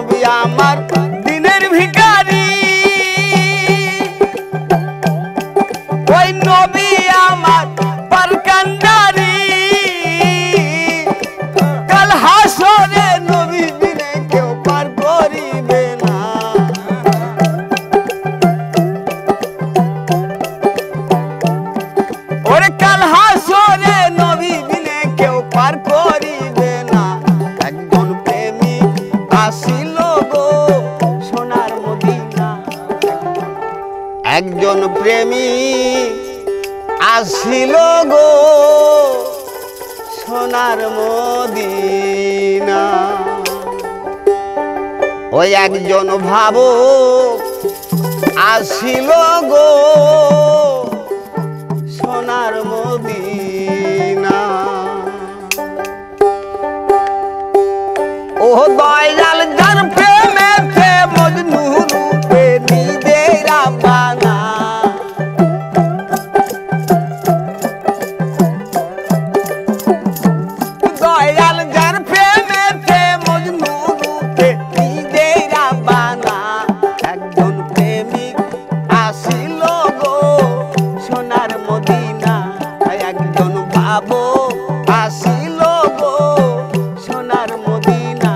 নবী আমার দিনের ভিখারি ওই নবী আমার পারকান্দারি কাল হাসরে নবী বিনে কেউ পার করিবে না ওরে কাল হাসরে নবী বিনে কেউ পার করিবে না একজন প্রেমী আসিল গো সোনার মদিনা একজন প্রেমী আসিল গো সোনার মদিনা ওই একজন ভাবুক আসিল গো সোনার মদিনা ও দয়াল যার প্রেমেতে মজনু রূপে নিজের বানা দয়াল যার প্রেমেতে মজনু রূপে নিজের বানা একজন প্রেমিক আসিল গো সোনার মদিনা একজন ভাবো আসিল গো সোনার মদিনা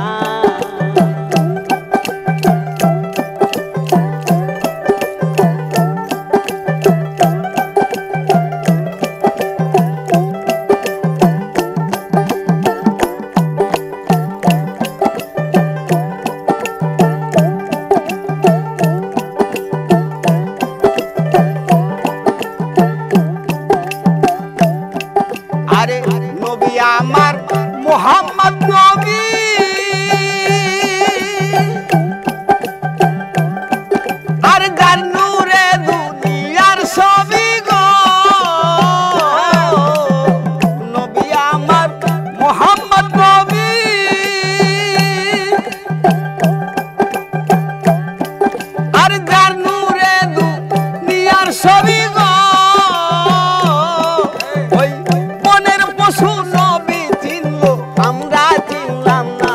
আরে নবী আমার মুহাম্মদ নবী আর যার নূরে দুনিয়ার ছবি গো নবী আমার মুহাম্মদ নবী আর যার নূরে দুনিয়ার ছবি গো ওই মনের পশু নবী চিনল আমরা চিনলাম না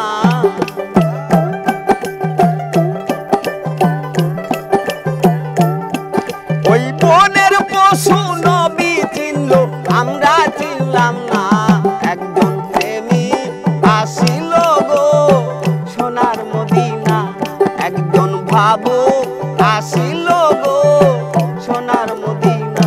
ওই মনের পশু নবী চিনল আমরা চিনলাম না একজন প্রেমী আসিল গো সোনার মদিনা একজন ভাবুক আসিল গো সোনার মদিনা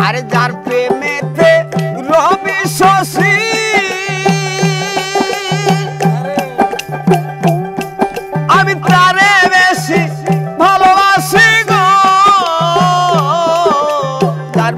আরে যার প্রেমেতে রবি শশী আমি তারে বেশি ভালোবাসি গো যার